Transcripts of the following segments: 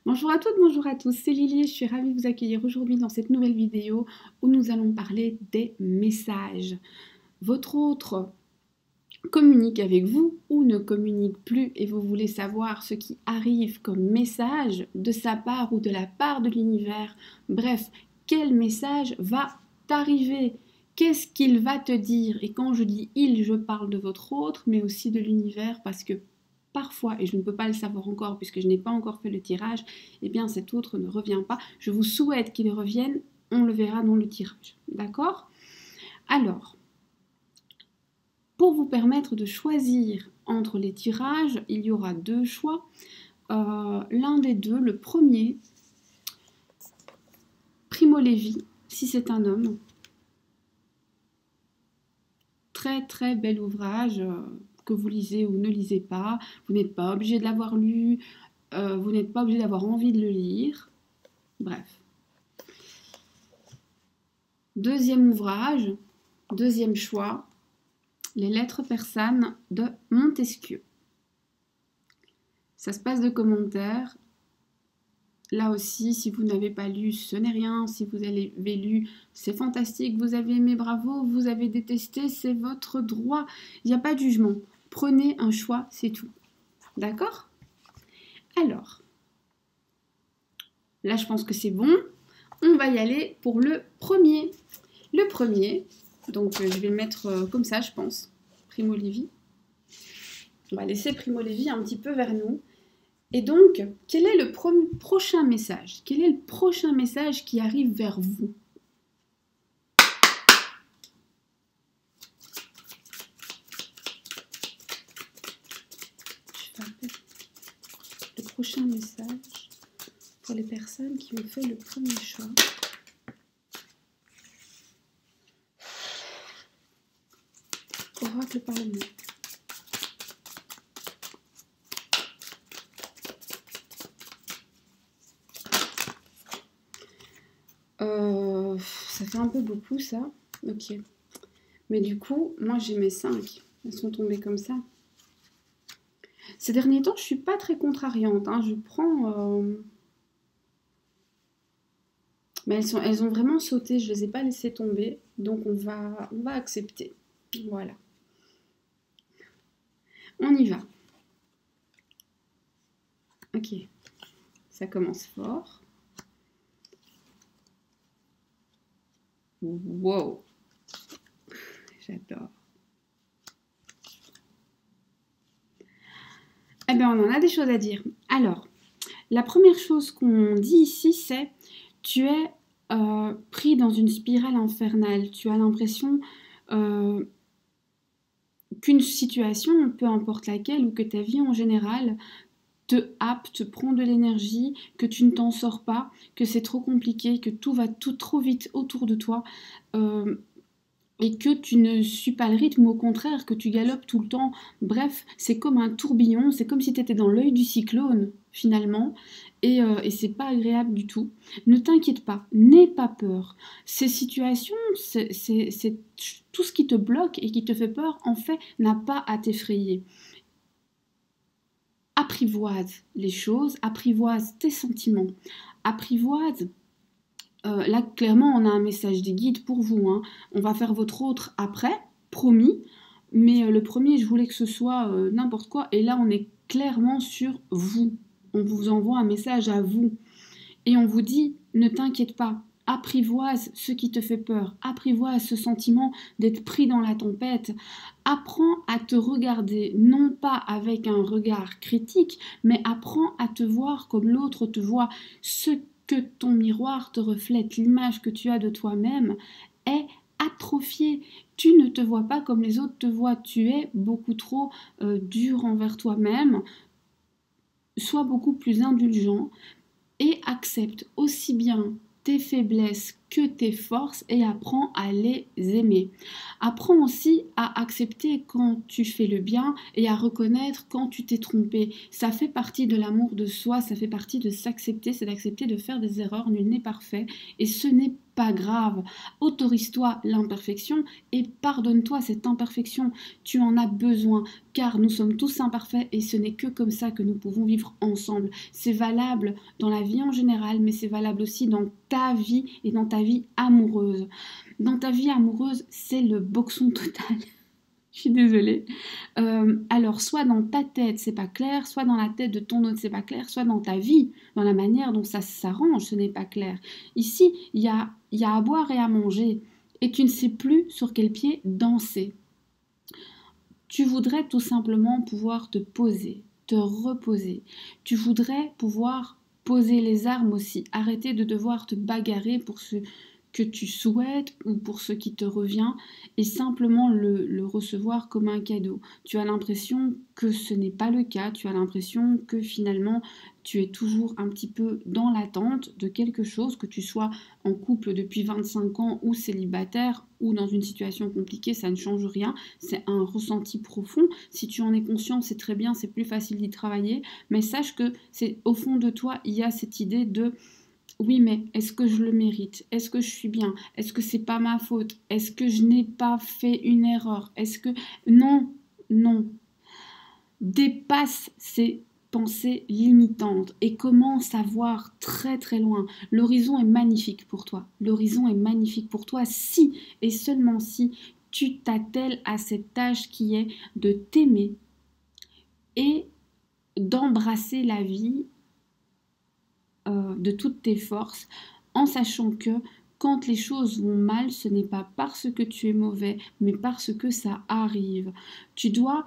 Bonjour à toutes, bonjour à tous, c'est Lily et je suis ravie de vous accueillir aujourd'hui dans cette nouvelle vidéo où nous allons parler des messages. Votre autre communique avec vous ou ne communique plus et vous voulez savoir ce qui arrive comme message de sa part ou de la part de l'univers. Bref, quel message va t'arriver? Qu'est-ce qu'il va te dire? Et quand je dis il, je parle de votre autre, mais aussi de l'univers parce que parfois, et je ne peux pas le savoir encore puisque je n'ai pas encore fait le tirage, eh bien cet autre ne revient pas. Je vous souhaite qu'il revienne, on le verra dans le tirage. D'accord? Alors, pour vous permettre de choisir entre les tirages, il y aura deux choix. L'un des deux, le premier, Primo Levi, si c'est un homme. Très très bel ouvrage que vous lisez ou ne lisez pas. Vous n'êtes pas obligé de l'avoir lu, vous n'êtes pas obligé d'avoir envie de le lire. Bref. Deuxième ouvrage, deuxième choix, les lettres persanes de Montesquieu. Ça se passe de commentaires. Là aussi, si vous n'avez pas lu, ce n'est rien. Si vous avez lu, c'est fantastique. Vous avez aimé, bravo. Vous avez détesté, c'est votre droit. Il n'y a pas de jugement. Prenez un choix, c'est tout. D'accord? Alors, là, je pense que c'est bon. On va y aller pour le premier. Le premier, donc je vais le mettre comme ça, je pense. Primo Levi. On va laisser Primo Levi un petit peu vers nous. Et donc, quel est le prochain message? Quel est le prochain message qui arrive vers vous? Le prochain message pour les personnes qui ont fait le premier choix. Oracle Parlement. Ça fait un peu beaucoup ça. Ok. Mais du coup, moi j'ai mes 5. Elles sont tombées comme ça. Ces derniers temps, je suis pas très contrariante. Hein. Je prends... Mais elles ont vraiment sauté. Je les ai pas laissées tomber. Donc on va accepter. Voilà. On y va. Ok. Ça commence fort. Wow. J'adore. Eh bien, on en a des choses à dire. Alors, la première chose qu'on dit ici, c'est tu es pris dans une spirale infernale. Tu as l'impression qu'une situation, peu importe laquelle, ou que ta vie en général, te happe, te prend de l'énergie, que tu ne t'en sors pas, que c'est trop compliqué, que tout va trop vite autour de toi. Et que tu ne suis pas le rythme, au contraire, que tu galopes tout le temps. Bref, c'est comme un tourbillon, c'est comme si tu étais dans l'œil du cyclone, finalement, et c'est pas agréable du tout. Ne t'inquiète pas, n'aie pas peur. Ces situations, c'est tout ce qui te bloque et qui te fait peur, en fait, n'a pas à t'effrayer. Apprivoise les choses, apprivoise tes sentiments, apprivoise... là, clairement, on a un message des guides pour vous. Hein. On va faire votre autre après, promis. Mais le premier, je voulais que ce soit n'importe quoi. Et là, on est clairement sur vous. On vous envoie un message à vous. Et on vous dit, ne t'inquiète pas. Apprivoise ce qui te fait peur. Apprivoise ce sentiment d'être pris dans la tempête. Apprends à te regarder, non pas avec un regard critique, mais apprends à te voir comme l'autre te voit. Ce que ton miroir te reflète, l'image que tu as de toi-même est atrophiée. Tu ne te vois pas comme les autres te voient. Tu es beaucoup trop dur envers toi-même. Sois beaucoup plus indulgent et accepte aussi bien tes faiblesses que tes forces et apprends à les aimer. Apprends aussi à accepter quand tu fais le bien et à reconnaître quand tu t'es trompé. Ça fait partie de l'amour de soi, ça fait partie de s'accepter, c'est d'accepter de faire des erreurs, nul n'est parfait et ce n'est pas grave. Autorise-toi l'imperfection et pardonne-toi cette imperfection. Tu en as besoin car nous sommes tous imparfaits et ce n'est que comme ça que nous pouvons vivre ensemble. C'est valable dans la vie en général, mais c'est valable aussi dans ta vie et dans ta vie amoureuse. Dans ta vie amoureuse, c'est le boxon total. Je suis désolée. Alors, soit dans ta tête, c'est pas clair, soit dans la tête de ton autre, c'est pas clair, soit dans ta vie, dans la manière dont ça s'arrange, ce n'est pas clair. Ici, il y a à boire et à manger, et tu ne sais plus sur quel pied danser. Tu voudrais tout simplement pouvoir te poser, te reposer. Tu voudrais pouvoir poser les armes aussi, arrêter de devoir te bagarrer pour ce que tu souhaites ou pour ce qui te revient et simplement le recevoir comme un cadeau. Tu as l'impression que ce n'est pas le cas, tu as l'impression que finalement tu es toujours un petit peu dans l'attente de quelque chose, que tu sois en couple depuis 25 ans ou célibataire ou dans une situation compliquée, ça ne change rien, c'est un ressenti profond. Si tu en es conscient, c'est très bien, c'est plus facile d'y travailler, mais sache que c'est au fond de toi, il y a cette idée de oui, mais est-ce que je le mérite? Est-ce que je suis bien? Est-ce que c'est pas ma faute? Est-ce que je n'ai pas fait une erreur? Est-ce que... Non, non. Dépasse ces pensées limitantes et commence à voir très très loin. L'horizon est magnifique pour toi. L'horizon est magnifique pour toi si et seulement si tu t'attelles à cette tâche qui est de t'aimer et d'embrasser la vie de toutes tes forces, en sachant que quand les choses vont mal, ce n'est pas parce que tu es mauvais, mais parce que ça arrive. Tu dois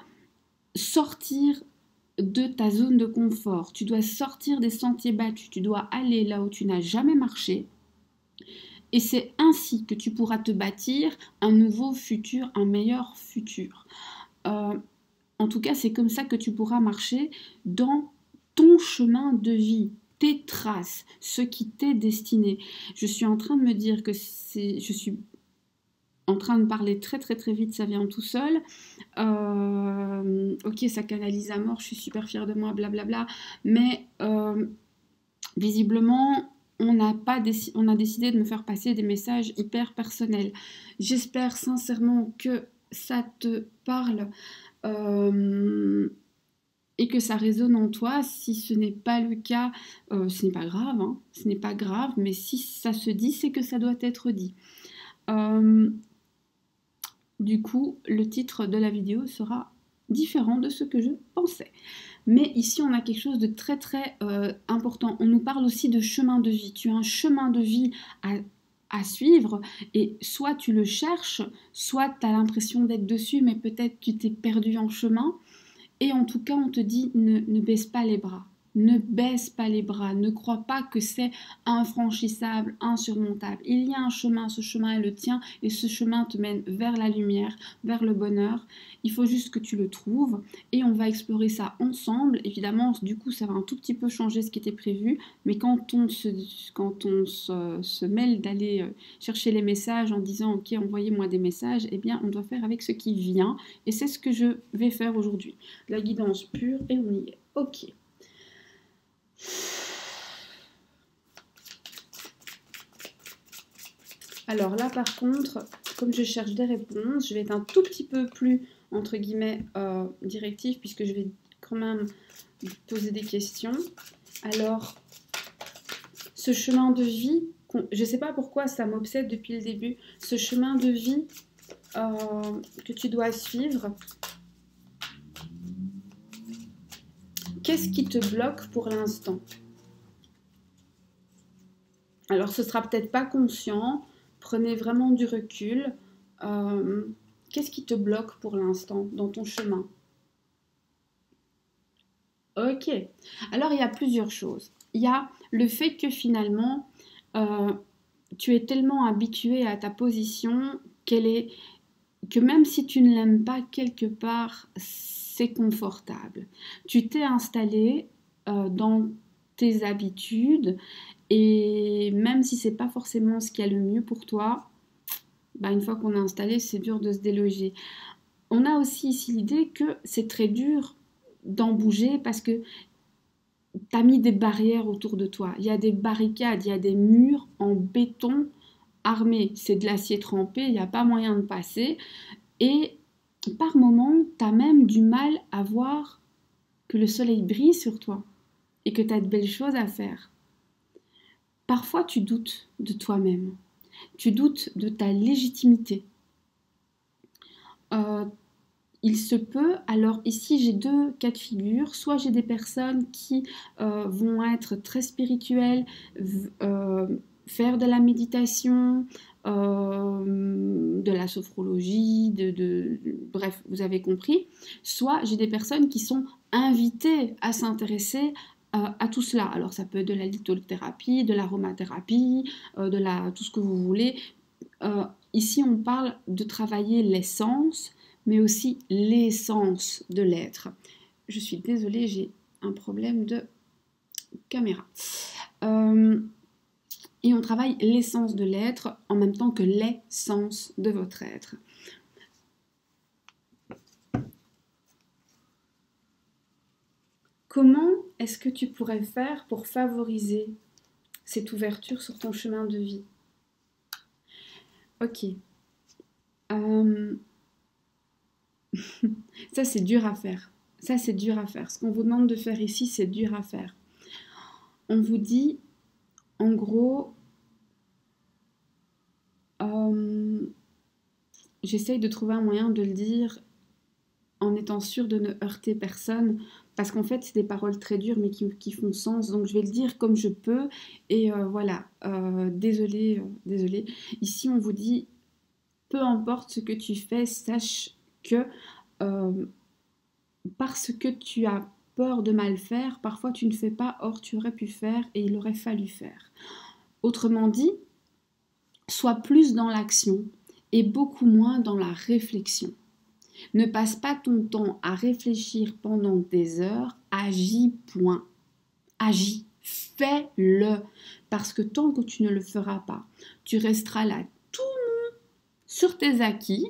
sortir de ta zone de confort, tu dois sortir des sentiers battus, tu dois aller là où tu n'as jamais marché. Et c'est ainsi que tu pourras te bâtir un nouveau futur, un meilleur futur. En tout cas, c'est comme ça que tu pourras marcher dans ton chemin de vie, tes traces, ce qui t'est destiné. Je suis en train de me dire que je suis en train de parler très très très vite, ça vient tout seul. Ok, ça canalise à mort, je suis super fière de moi, blablabla. Mais visiblement, on a décidé de me faire passer des messages hyper personnels. J'espère sincèrement que ça te parle. Et que ça résonne en toi. Si ce n'est pas le cas, ce n'est pas grave, hein, ce n'est pas grave, mais si ça se dit, c'est que ça doit être dit. Du coup, le titre de la vidéo sera différent de ce que je pensais. Mais ici, on a quelque chose de très très important. On nous parle aussi de chemin de vie. Tu as un chemin de vie à suivre et soit tu le cherches, soit tu as l'impression d'être dessus, mais peut-être tu t'es perdu en chemin. Et en tout cas, on te dit ne baisse pas les bras. Ne baisse pas les bras. Ne crois pas que c'est infranchissable, insurmontable. Il y a un chemin, ce chemin est le tien et ce chemin te mène vers la lumière, vers le bonheur. Il faut juste que tu le trouves et on va explorer ça ensemble. Évidemment, du coup, ça va un tout petit peu changer ce qui était prévu, mais quand on se mêle d'aller chercher les messages en disant « Ok, envoyez-moi des messages », eh bien, on doit faire avec ce qui vient et c'est ce que je vais faire aujourd'hui. La guidance pure et on y est. Ok. Alors là par contre, comme je cherche des réponses, je vais être un tout petit peu plus entre guillemets directive puisque je vais quand même poser des questions. Alors, ce chemin de vie, je ne sais pas pourquoi ça m'obsède depuis le début, ce chemin de vie que tu dois suivre. Qu'est-ce qui te bloque pour l'instant? Alors, ce sera peut-être pas conscient. Prenez vraiment du recul. Qu'est-ce qui te bloque pour l'instant dans ton chemin? Ok. Alors, il y a plusieurs choses. Il y a le fait que finalement, tu es tellement habitué à ta position que même si tu ne l'aimes pas quelque part, c'est confortable. Tu t'es installé dans tes habitudes, et même si c'est pas forcément ce qu'il y a le mieux pour toi, bah, une fois qu'on est installé, c'est dur de se déloger. On a aussi ici l'idée que c'est très dur d'en bouger parce que tu as mis des barrières autour de toi. Il y a des barricades, il y a des murs en béton armé. C'est de l'acier trempé, il n'y a pas moyen de passer. Et par moments, tu as même du mal à voir que le soleil brille sur toi et que tu as de belles choses à faire. Parfois, tu doutes de toi-même. Tu doutes de ta légitimité. Euh, il se peut, alors ici j'ai deux cas de figure, soit j'ai des personnes qui vont être très spirituelles, euh, faire de la méditation, de la sophrologie, bref, vous avez compris, soit j'ai des personnes qui sont invitées à s'intéresser à tout cela. Alors ça peut être de la lithothérapie, de l'aromathérapie, tout ce que vous voulez. Ici on parle de travailler l'essence, mais aussi l'essence de l'être. Je suis désolée, j'ai un problème de caméra. Et on travaille l'essence de l'être en même temps que l'essence de votre être. Comment est-ce que tu pourrais faire pour favoriser cette ouverture sur ton chemin de vie? Ok. Ça, c'est dur à faire. Ça, c'est dur à faire. Ce qu'on vous demande de faire ici, c'est dur à faire. On vous dit, en gros, j'essaye de trouver un moyen de le dire en étant sûre de ne heurter personne, parce qu'en fait, c'est des paroles très dures, mais qui font sens, donc je vais le dire comme je peux, et voilà, désolée, désolée. Ici, on vous dit, peu importe ce que tu fais, sache que parce que tu as peur de mal faire, parfois tu ne fais pas, or tu aurais pu faire et il aurait fallu faire. Autrement dit, sois plus dans l'action et beaucoup moins dans la réflexion. Ne passe pas ton temps à réfléchir pendant des heures, agis, point. Agis, fais-le. Parce que tant que tu ne le feras pas, tu resteras là tout mou sur tes acquis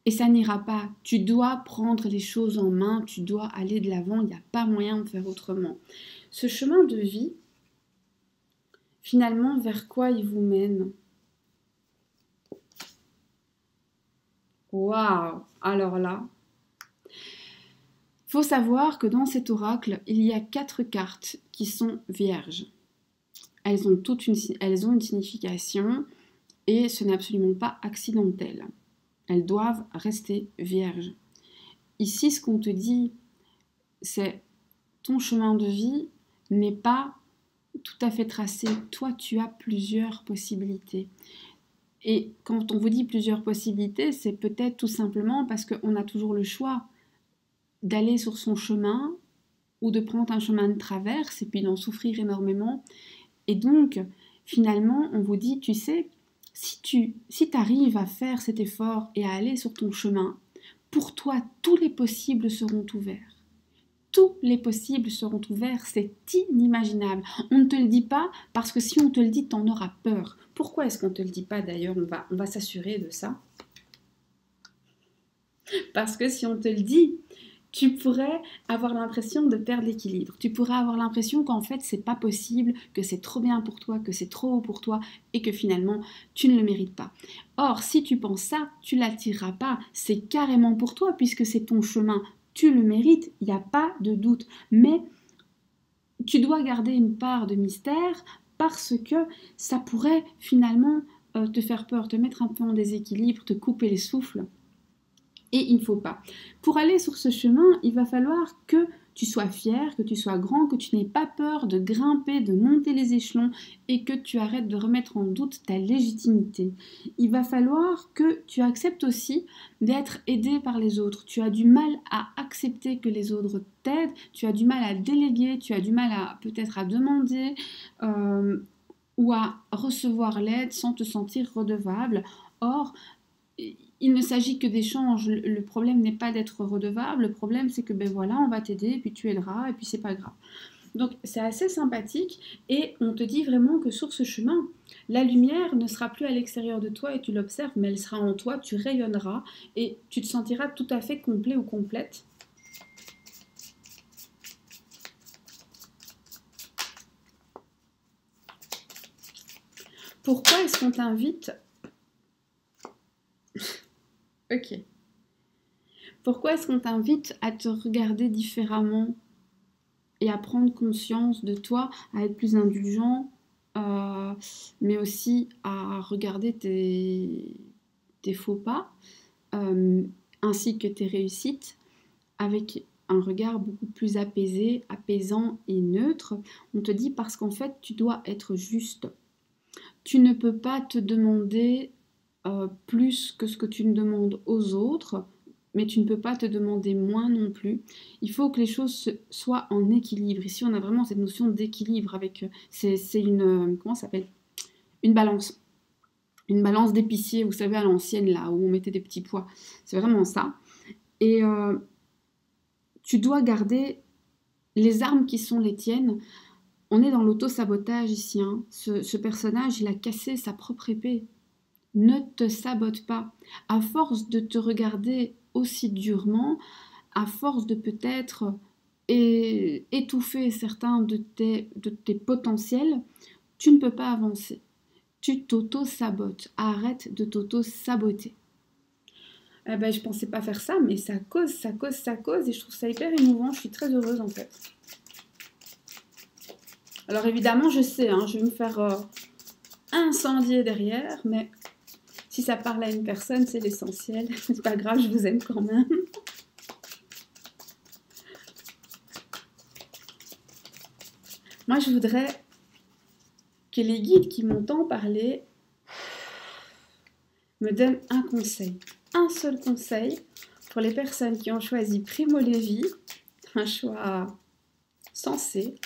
et ça n'ira pas. Tu dois prendre les choses en main, tu dois aller de l'avant, il n'y a pas moyen de faire autrement. Ce chemin de vie, finalement, vers quoi il vous mène? Waouh! Alors là, il faut savoir que dans cet oracle, il y a 4 cartes qui sont vierges. Elles ont une signification et ce n'est absolument pas accidentel. Elles doivent rester vierges. Ici, ce qu'on te dit, c'est ton chemin de vie n'est pas tout à fait tracé. Toi, tu as plusieurs possibilités. Et quand on vous dit plusieurs possibilités, c'est peut-être tout simplement parce qu'on a toujours le choix d'aller sur son chemin ou de prendre un chemin de traverse et puis d'en souffrir énormément. Et donc, finalement, on vous dit, tu sais, si tu arrives à faire cet effort et à aller sur ton chemin, pour toi, tous les possibles seront ouverts. Tous les possibles seront ouverts, c'est inimaginable. On ne te le dit pas parce que si on te le dit, t'en auras peur. Pourquoi est-ce qu'on ne te le dit pas d'ailleurs? On va s'assurer de ça. Parce que si on te le dit, tu pourrais avoir l'impression de perdre l'équilibre. Tu pourrais avoir l'impression qu'en fait, c'est pas possible, que c'est trop bien pour toi, que c'est trop haut pour toi et que finalement, tu ne le mérites pas. Or, si tu penses ça, tu l'attireras pas. C'est carrément pour toi puisque c'est ton chemin. Tu le mérites, il n'y a pas de doute. Mais tu dois garder une part de mystère parce que ça pourrait finalement te faire peur, te mettre un peu en déséquilibre, te couper les souffles. Et il ne faut pas. Pour aller sur ce chemin, il va falloir que tu sois fier, que tu sois grand, que tu n'aies pas peur de grimper, de monter les échelons et que tu arrêtes de remettre en doute ta légitimité. Il va falloir que tu acceptes aussi d'être aidé par les autres. Tu as du mal à accepter que les autres t'aident, tu as du mal à déléguer, tu as du mal à peut-être à demander ou à recevoir l'aide sans te sentir redevable. Or, il ne s'agit que d'échanges. Le problème n'est pas d'être redevable. Le problème, c'est que, ben voilà, on va t'aider, et puis tu aideras, et puis c'est pas grave. Donc, c'est assez sympathique, et on te dit vraiment que sur ce chemin, la lumière ne sera plus à l'extérieur de toi et tu l'observes, mais elle sera en toi, tu rayonneras, et tu te sentiras tout à fait complet ou complète. Pourquoi est-ce qu'on t'invite? Ok. Pourquoi est-ce qu'on t'invite à te regarder différemment et à prendre conscience de toi, à être plus indulgent, mais aussi à regarder tes faux pas, ainsi que tes réussites, avec un regard beaucoup plus apaisé, apaisant et neutre. On te dit parce qu'en fait, tu dois être juste. Tu ne peux pas te demander plus que ce que tu ne demandes aux autres, mais tu ne peux pas te demander moins non plus. Il faut que les choses soient en équilibre. Ici, on a vraiment cette notion d'équilibre avec... c'est une... comment ça s'appelle? Une balance. Une balance d'épicier, vous savez, à l'ancienne, là, où on mettait des petits pois. C'est vraiment ça. Et tu dois garder les armes qui sont les tiennes. On est dans l'auto-sabotage ici. Hein. Ce personnage, il a cassé sa propre épée. Ne te sabote pas. À force de te regarder aussi durement, à force de peut-être étouffer certains de tes potentiels, tu ne peux pas avancer. Tu t'auto-sabotes. Arrête de t'auto-saboter. Eh ben, je pensais pas faire ça, mais ça cause, et je trouve ça hyper émouvant. Je suis très heureuse en fait. Alors évidemment, je sais, hein, je vais me faire incendier derrière, mais si ça parle à une personne, c'est l'essentiel. C'est pas grave, je vous aime quand même. Moi, je voudrais que les guides qui m'ont tant parlé me donnent un conseil. Un seul conseil pour les personnes qui ont choisi Primo Levi, un choix sensé.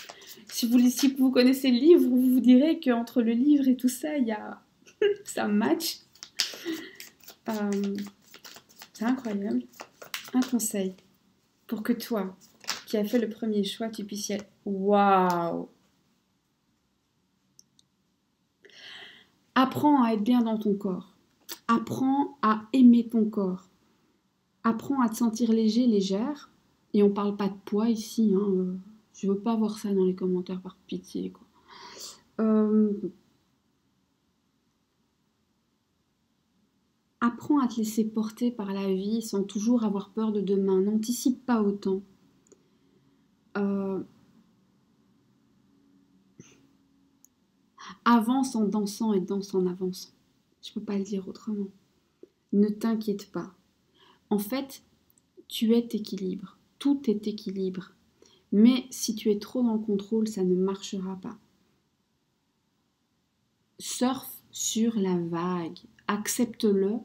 Si vous connaissez le livre, vous vous direz qu'entre le livre et tout ça, il y a... ça match. C'est incroyable. Un conseil pour que toi, qui as fait le premier choix, tu puisses y aller. Waouh! Apprends à être bien dans ton corps. Apprends à aimer ton corps. Apprends à te sentir léger, légère. Et on parle pas de poids ici. Hein. Je veux pas voir ça dans les commentaires par pitié. Quoi. Apprends à te laisser porter par la vie sans toujours avoir peur de demain. N'anticipe pas autant. Avance en dansant et danse en avançant. Je peux pas le dire autrement. Ne t'inquiète pas. En fait, tu es équilibre. Tout est équilibre. Mais si tu es trop dans le contrôle, ça ne marchera pas. Surfe sur la vague. Accepte-le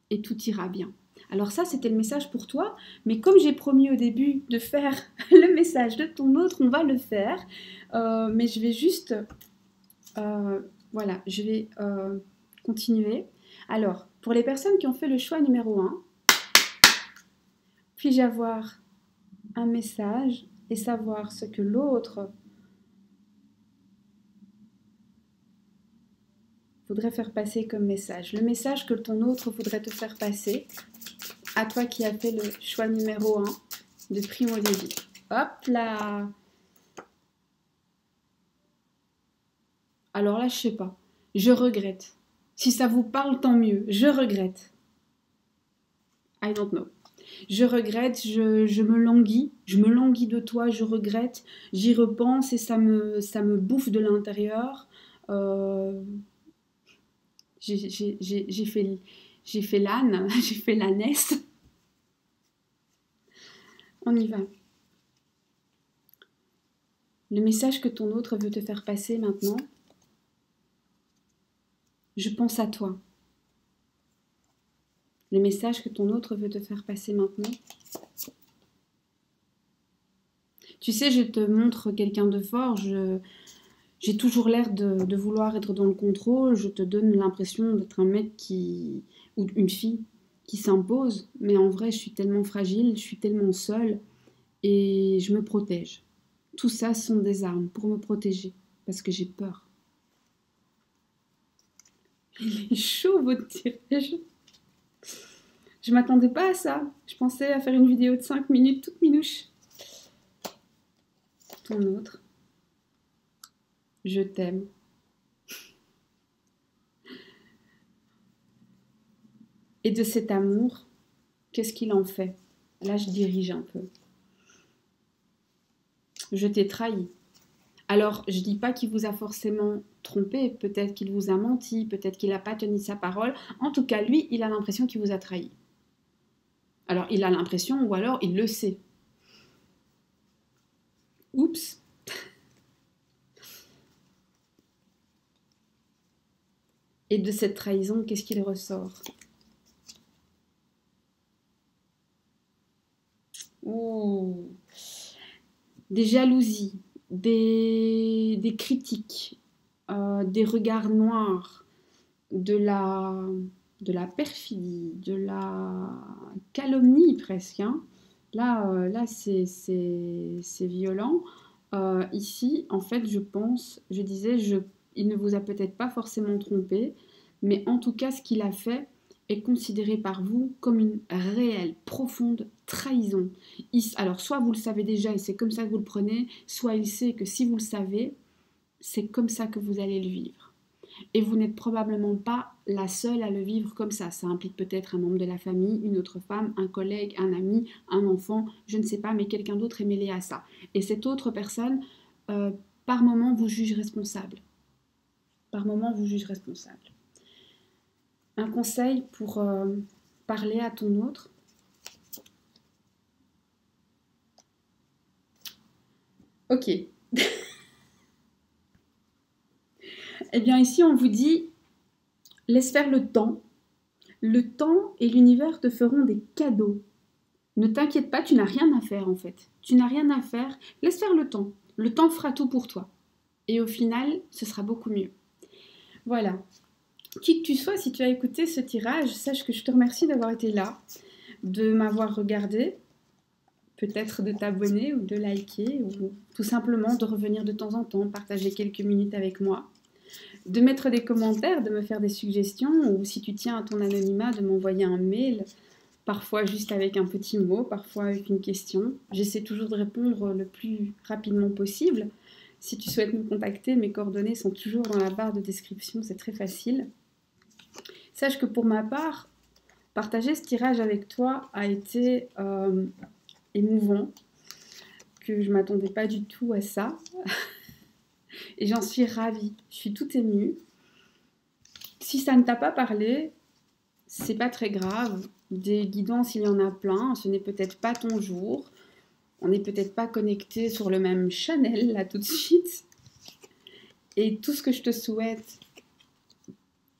et tout ira bien. Alors ça, c'était le message pour toi. Mais comme j'ai promis au début de faire le message de ton autre, on va le faire. Mais je vais juste... voilà, je vais continuer. Alors, pour les personnes qui ont fait le choix numéro 1, puis-je avoir un message et savoir ce que l'autre voudrait faire passer comme message. Le message que ton autre voudrait te faire passer, à toi qui as fait le choix numéro 1 de Primo Levi. Hop là! Alors là, je sais pas. Je regrette. Si ça vous parle, tant mieux. Je regrette. I don't know. Je regrette, je me languis de toi, je regrette, j'y repense et ça me bouffe de l'intérieur. J'ai fait l'âne, j'ai fait l'ânesse. On y va. Le message que ton autre veut te faire passer maintenant, je pense à toi. Le message que ton autre veut te faire passer maintenant. Tu sais, je te montre quelqu'un de fort, j'ai toujours l'air de vouloir être dans le contrôle, je te donne l'impression d'être un mec ou une fille qui s'impose, mais en vrai, je suis tellement fragile, je suis tellement seule et je me protège. Tout ça sont des armes pour me protéger parce que j'ai peur. Il est chaud votre tirage. Je m'attendais pas à ça. Je pensais à faire une vidéo de 5 minutes toute minouche. Ton autre. Je t'aime. Et de cet amour, qu'est-ce qu'il en fait? Là, je dirige un peu. Je t'ai trahi. Alors, je dis pas qu'il vous a forcément trompé, peut-être qu'il vous a menti, peut-être qu'il n'a pas tenu sa parole. En tout cas, lui, il a l'impression qu'il vous a trahi. Alors, il a l'impression, ou alors il le sait. Oups. Et de cette trahison, qu'est-ce qu'il ressort? Ouh. Des jalousies, des critiques, des regards noirs, de la perfidie, de la calomnie presque. Hein. Là c'est violent. Ici, en fait, je disais, il ne vous a peut-être pas forcément trompé, mais en tout cas, ce qu'il a fait est considéré par vous comme une réelle, profonde trahison. Alors, soit vous le savez déjà et c'est comme ça que vous le prenez, soit il sait que si vous le savez, c'est comme ça que vous allez le vivre. Et vous n'êtes probablement pas la seule à le vivre comme ça. Ça implique peut-être un membre de la famille, une autre femme, un collègue, un ami, un enfant, je ne sais pas, mais quelqu'un d'autre est mêlé à ça. Et cette autre personne, par moment, vous juge responsable. Par moment, vous juge responsable. Un conseil pour parler à ton autre. Ok. Eh bien ici, on vous dit, laisse faire le temps. Le temps et l'univers te feront des cadeaux. Ne t'inquiète pas, tu n'as rien à faire en fait. Tu n'as rien à faire. Laisse faire le temps. Le temps fera tout pour toi. Et au final, ce sera beaucoup mieux. Voilà. Qui que tu sois, si tu as écouté ce tirage, sache que je te remercie d'avoir été là, de m'avoir regardé, peut-être de t'abonner ou de liker, ou tout simplement de revenir de temps en temps, partager quelques minutes avec moi, de mettre des commentaires, de me faire des suggestions, ou si tu tiens à ton anonymat, de m'envoyer un mail, parfois juste avec un petit mot, parfois avec une question. J'essaie toujours de répondre le plus rapidement possible. Si tu souhaites me contacter, mes coordonnées sont toujours dans la barre de description, c'est très facile. Sache que pour ma part, partager ce tirage avec toi a été émouvant, que je ne m'attendais pas du tout à ça. Et j'en suis ravie, je suis toute émue. Si ça ne t'a pas parlé, c'est pas très grave. Des guidances, il y en a plein, ce n'est peut-être pas ton jour. On n'est peut-être pas connecté sur le même channel là tout de suite. Et tout ce que je te souhaite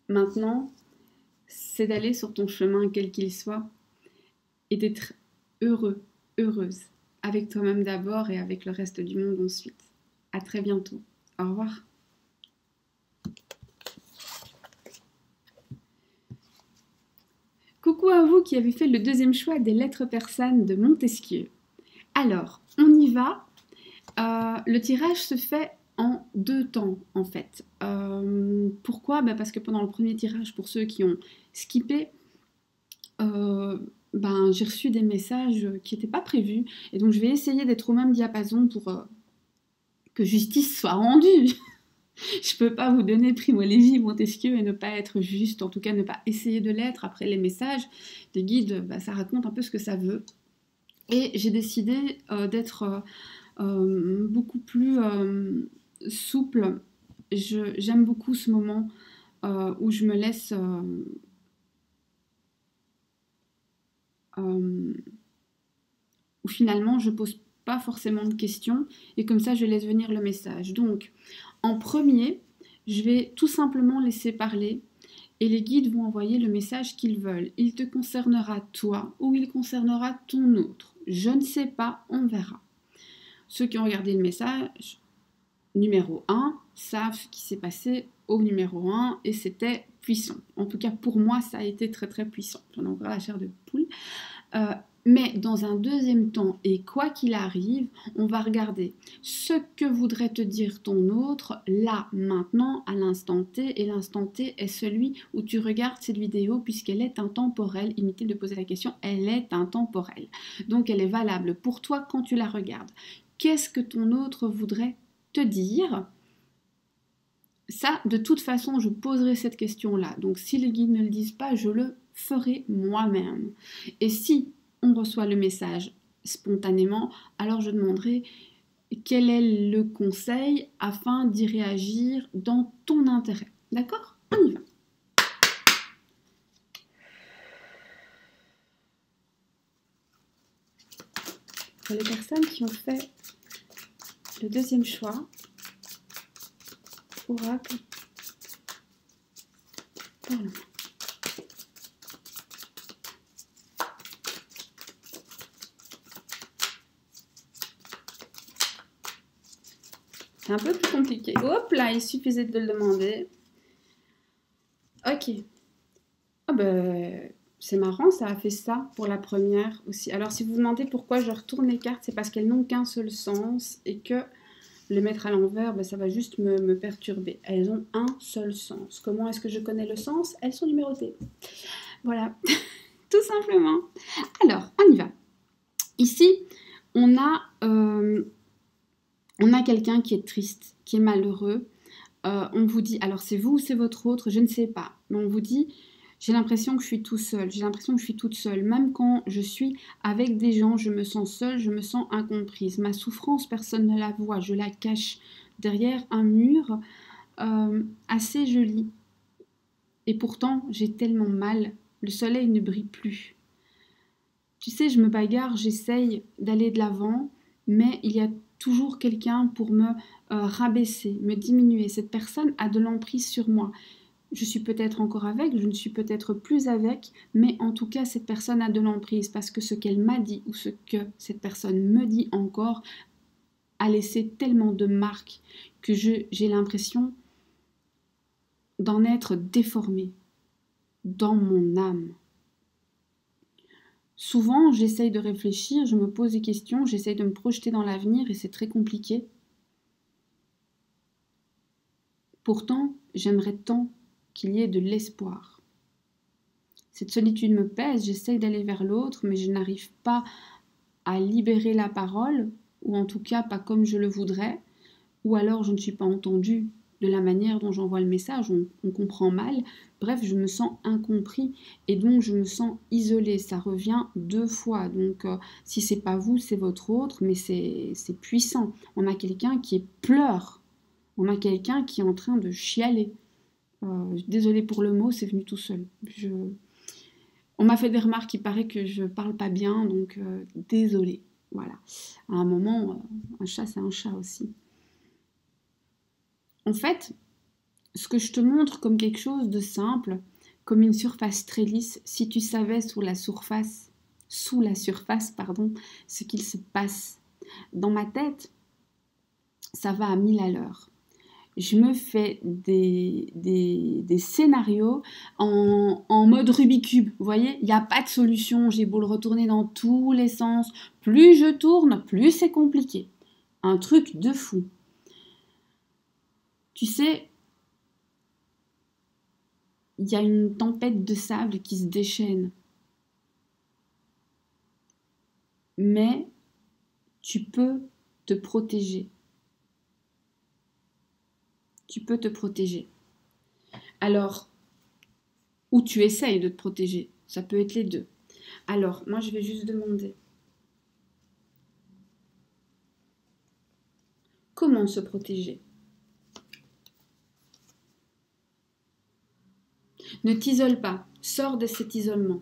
maintenant, c'est d'aller sur ton chemin, quel qu'il soit, et d'être heureux, heureuse, avec toi-même d'abord et avec le reste du monde ensuite. À très bientôt. Au revoir. Coucou à vous qui avez fait le deuxième choix des lettres persanes de Montesquieu. Alors, on y va. Le tirage se fait en 2 temps, en fait. Pourquoi? Parce que pendant le premier tirage, pour ceux qui ont skippé, j'ai reçu des messages qui n'étaient pas prévus. Et donc, je vais essayer d'être au même diapason pour que justice soit rendue. Je peux pas vous donner Primo Levi, Montesquieu et ne pas être juste, en tout cas ne pas essayer de l'être. Après les messages des guides, ça raconte un peu ce que ça veut. Et j'ai décidé d'être beaucoup plus souple. J'aime beaucoup ce moment où je me laisse où finalement je pose pas forcément de questions et comme ça je laisse venir le message. Donc en premier, je vais tout simplement laisser parler et les guides vont envoyer le message qu'ils veulent. Il te concernera toi ou il concernera ton autre. Je ne sais pas, on verra. Ceux qui ont regardé le message numéro 1 savent ce qui s'est passé au numéro 1 et c'était puissant. En tout cas, pour moi, ça a été très très puissant. J'en ai encore la chair de poule. Mais dans un deuxième temps, et quoi qu'il arrive, on va regarder ce que voudrait te dire ton autre, là, maintenant, à l'instant T. Et l'instant T est celui où tu regardes cette vidéo, puisqu'elle est intemporelle. Inutile de poser la question, elle est intemporelle. Donc, elle est valable pour toi quand tu la regardes. Qu'est-ce que ton autre voudrait te dire ? Ça, de toute façon, je poserai cette question-là. Donc, si les guides ne le disent pas, je le ferai moi-même. Et si on reçoit le message spontanément, alors je demanderai quel est le conseil afin d'y réagir dans ton intérêt. D'accord ? On y va. Pour les personnes qui ont fait le deuxième choix, oracle, parle-moi. C'est un peu plus compliqué. Hop là, il suffisait de le demander. Ok. Ah ben, c'est marrant, ça a fait ça pour la première aussi. Alors, si vous vous demandez pourquoi je retourne les cartes, c'est parce qu'elles n'ont qu'un seul sens et que les mettre à l'envers, ben, ça va juste me perturber. Elles ont un seul sens. Comment est-ce que je connais le sens? Elles sont numérotées. Voilà, tout simplement. Alors, on y va. Ici, on a quelqu'un qui est triste, qui est malheureux. On vous dit, alors c'est vous ou c'est votre autre, je ne sais pas. Mais on vous dit, j'ai l'impression que je suis tout seul, j'ai l'impression que je suis toute seule. Même quand je suis avec des gens, je me sens seule, je me sens incomprise. Ma souffrance, personne ne la voit, je la cache derrière un mur assez joli. Et pourtant, j'ai tellement mal, le soleil ne brille plus. Tu sais, je me bagarre, j'essaye d'aller de l'avant, mais il y a toujours quelqu'un pour me rabaisser, me diminuer. Cette personne a de l'emprise sur moi. Je suis peut-être encore avec, je ne suis peut-être plus avec, mais en tout cas, cette personne a de l'emprise parce que ce qu'elle m'a dit ou ce que cette personne me dit encore a laissé tellement de marques que j'ai l'impression d'en être déformée dans mon âme. Souvent, j'essaye de réfléchir, je me pose des questions, j'essaye de me projeter dans l'avenir et c'est très compliqué. Pourtant, j'aimerais tant qu'il y ait de l'espoir. Cette solitude me pèse, j'essaye d'aller vers l'autre, mais je n'arrive pas à libérer la parole, ou en tout cas pas comme je le voudrais, ou alors je ne suis pas entendue de la manière dont j'envoie le message, on comprend mal. Bref, je me sens incompris et donc je me sens isolée. Ça revient 2 fois. Donc si c'est pas vous, c'est votre autre, mais c'est puissant. On a quelqu'un qui pleure. On a quelqu'un qui est en train de chialer. Désolée pour le mot, c'est venu tout seul. On m'a fait des remarques, il paraît que je parle pas bien, donc désolée. Voilà. À un moment, un chat, c'est un chat aussi. En fait, ce que je te montre comme quelque chose de simple, comme une surface très lisse, si tu savais sous la surface, ce qu'il se passe. Dans ma tête, ça va à 1000 à l'heure. Je me fais des scénarios en mode Rubik's Cube. Vous voyez, il n'y a pas de solution. J'ai beau le retourner dans tous les sens. Plus je tourne, plus c'est compliqué. Un truc de fou. Tu sais, il y a une tempête de sable qui se déchaîne. Mais tu peux te protéger. Tu peux te protéger. Alors, ou tu essayes de te protéger. Ça peut être les deux. Alors, moi, je vais juste demander. Comment se protéger? Ne t'isole pas. Sors de cet isolement.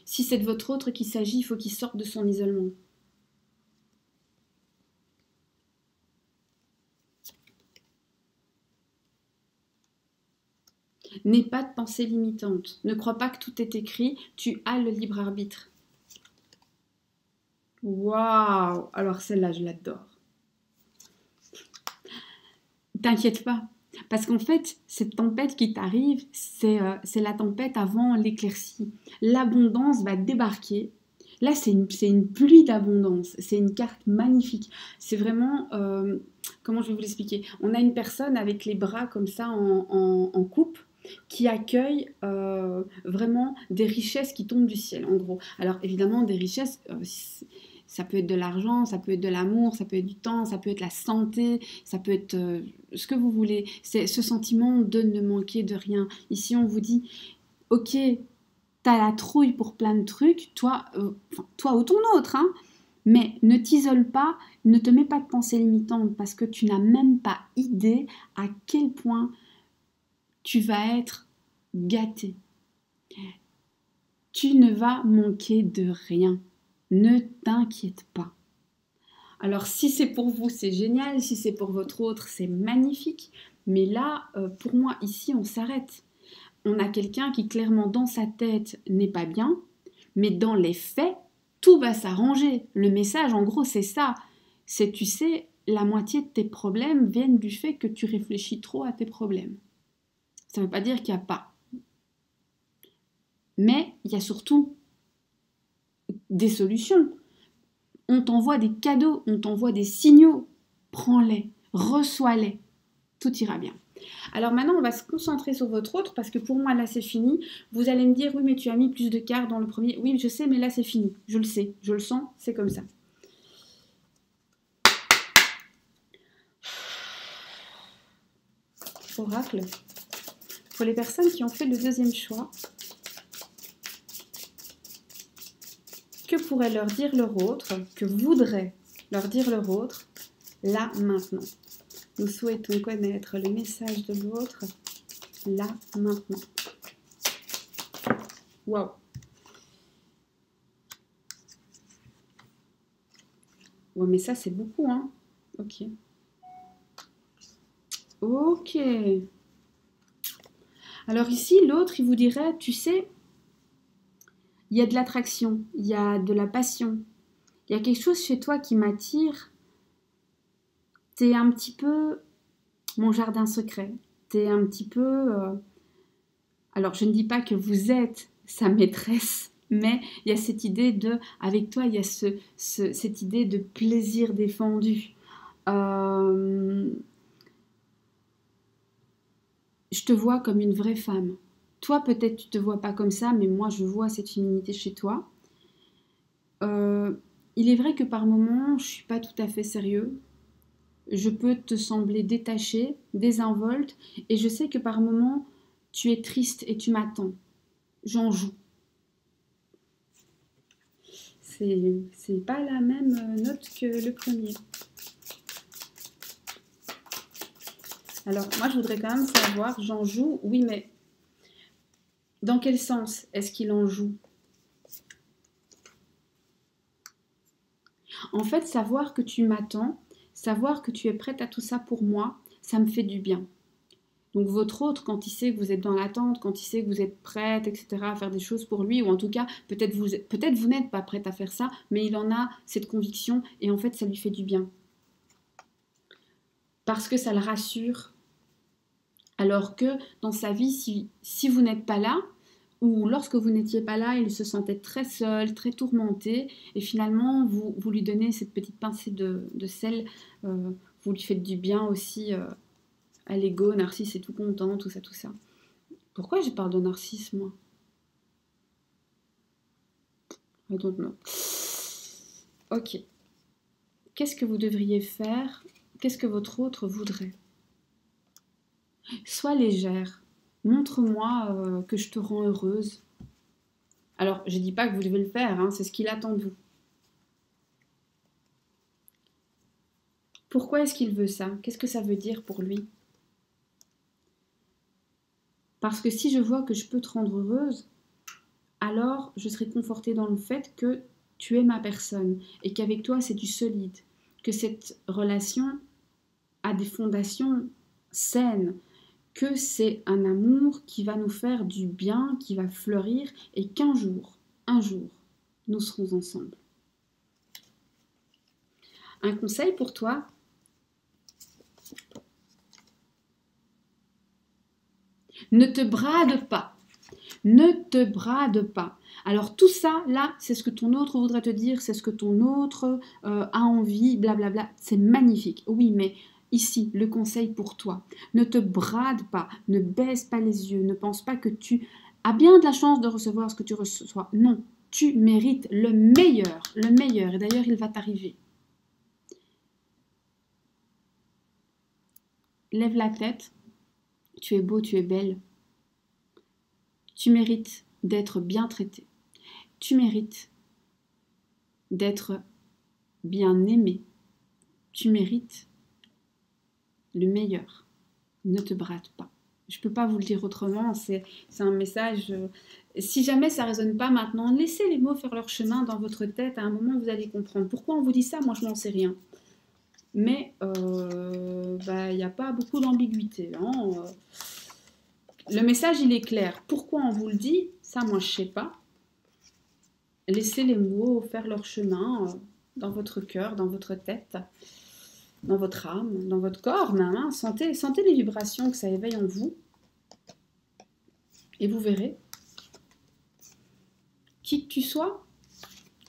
Si c'est de votre autre qu'il s'agit, il faut qu'il sorte de son isolement. N'aie pas de pensée limitante. Ne crois pas que tout est écrit. Tu as le libre arbitre. Waouh! Alors celle-là, je l'adore. T'inquiète pas. Parce qu'en fait, cette tempête qui t'arrive, c'est la tempête avant l'éclaircie. L'abondance va débarquer. Là, c'est une pluie d'abondance. C'est une carte magnifique. C'est vraiment... comment je vais vous l'expliquer? On a une personne avec les bras comme ça en coupe qui accueille vraiment des richesses qui tombent du ciel, en gros. Alors, évidemment, des richesses... ça peut être de l'argent, ça peut être de l'amour, ça peut être du temps, ça peut être la santé, ça peut être ce que vous voulez. C'est ce sentiment de ne manquer de rien. Ici, on vous dit, ok, t'as la trouille pour plein de trucs, toi ou ton autre, hein, mais ne t'isole pas, ne te mets pas de pensées limitantes parce que tu n'as même pas idée à quel point tu vas être gâté. Tu ne vas manquer de rien. Ne t'inquiète pas. Alors si c'est pour vous, c'est génial. Si c'est pour votre autre, c'est magnifique. Mais là, pour moi, ici, on s'arrête. On a quelqu'un qui, clairement, dans sa tête, n'est pas bien. Mais dans les faits, tout va s'arranger. Le message, en gros, c'est ça. C'est, tu sais, la moitié de tes problèmes viennent du fait que tu réfléchis trop à tes problèmes. Ça ne veut pas dire qu'il n'y a pas. Mais il y a surtout des solutions. On t'envoie des cadeaux, on t'envoie des signaux. Prends-les, reçois-les. Tout ira bien. Alors maintenant, on va se concentrer sur votre autre parce que pour moi, là, c'est fini. Vous allez me dire, oui, mais tu as mis plus de cartes dans le premier. Oui, je sais, mais là, c'est fini. Je le sais, je le sens, c'est comme ça. Oracle. Pour les personnes qui ont fait le deuxième choix, que pourrait leur dire leur autre, que voudrait leur dire leur autre, là, maintenant. Nous souhaitons connaître le message de l'autre, là, maintenant. Waouh! Ouais, mais ça, c'est beaucoup, hein? Ok. Ok. Alors ici, l'autre, il vous dirait, tu sais, il y a de l'attraction, il y a de la passion, il y a quelque chose chez toi qui m'attire. T'es un petit peu mon jardin secret. T'es un petit peu... Alors, je ne dis pas que vous êtes sa maîtresse, mais il y a cette idée de... Avec toi, il y a cette idée de plaisir défendu. Je te vois comme une vraie femme. Toi, peut-être, tu te vois pas comme ça, mais moi, je vois cette féminité chez toi. Il est vrai que par moments, je suis pas tout à fait sérieux. Je peux te sembler détaché, désinvolte, et je sais que par moments, tu es triste et tu m'attends. J'en joue. C'est pas la même note que le premier. Alors, moi, je voudrais quand même savoir, j'en joue, oui, mais dans quel sens est-ce qu'il en joue? En fait, savoir que tu m'attends, savoir que tu es prête à tout ça pour moi, ça me fait du bien. Donc votre autre, quand il sait que vous êtes dans l'attente, quand il sait que vous êtes prête, etc., à faire des choses pour lui, ou en tout cas, peut-être vous n'êtes pas prête à faire ça, mais il en a cette conviction, et en fait, ça lui fait du bien. Parce que ça le rassure. Alors que dans sa vie, si vous n'êtes pas là, ou lorsque vous n'étiez pas là, il se sentait très seul, très tourmenté, et finalement, vous lui donnez cette petite pincée de sel, vous lui faites du bien aussi à l'ego, Narcisse est tout content, tout ça, tout ça. Pourquoi j'ai peur de Narcisse, moi? I don't know. Ok. Qu'est-ce que vous devriez faire? Qu'est-ce que votre autre voudrait? Sois légère. Montre-moi que je te rends heureuse. Alors, je ne dis pas que vous devez le faire, hein, c'est ce qu'il attend de vous. Pourquoi est-ce qu'il veut ça? Qu'est-ce que ça veut dire pour lui? Parce que si je vois que je peux te rendre heureuse, alors je serai confortée dans le fait que tu es ma personne et qu'avec toi c'est du solide, que cette relation a des fondations saines, que c'est un amour qui va nous faire du bien, qui va fleurir et qu'un jour, nous serons ensemble. Un conseil pour toi, Ne te brade pas. Ne te brade pas. Alors tout ça, là, c'est ce que ton autre voudrait te dire, c'est ce que ton autre a envie, blablabla. C'est magnifique. Oui, mais ici, le conseil pour toi, ne te brade pas, ne baisse pas les yeux, ne pense pas que tu as bien de la chance de recevoir ce que tu reçois. Non, tu mérites le meilleur, le meilleur. Et d'ailleurs, il va t'arriver. Lève la tête, tu es beau, tu es belle. Tu mérites d'être bien traité. Tu mérites d'être bien aimé. Tu mérites le meilleur. Ne te brade pas. Je ne peux pas vous le dire autrement, c'est un message. Si jamais ça ne résonne pas maintenant, laissez les mots faire leur chemin dans votre tête. À un moment, vous allez comprendre. Pourquoi on vous dit ça? Moi, je n'en sais rien. Mais y a pas beaucoup d'ambiguïté. Hein. Le message, il est clair. Pourquoi on vous le dit? Ça, moi, je ne sais pas. Laissez les mots faire leur chemin dans votre cœur, dans votre tête, dans votre âme, dans votre corps même. Hein. Sentez les vibrations que ça éveille en vous. Et vous verrez. Qui que tu sois,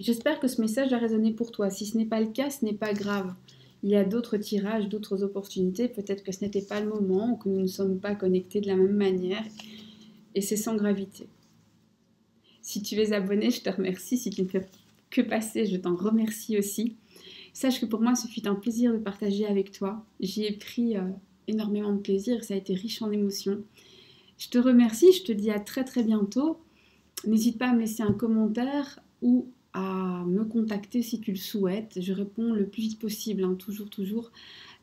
j'espère que ce message a résonné pour toi. Si ce n'est pas le cas, ce n'est pas grave. Il y a d'autres tirages, d'autres opportunités. Peut-être que ce n'était pas le moment ou que nous ne sommes pas connectés de la même manière. Et c'est sans gravité. Si tu es abonné, je te remercie. Si tu ne fais que passer, je t'en remercie aussi. Sache que pour moi, ce fut un plaisir de partager avec toi. J'y ai pris énormément de plaisir. Ça a été riche en émotions. Je te remercie. Je te dis à très très bientôt. N'hésite pas à me laisser un commentaire ou à me contacter si tu le souhaites. Je réponds le plus vite possible, hein, toujours.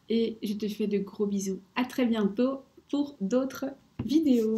Et je te fais de gros bisous. À très bientôt pour d'autres vidéos.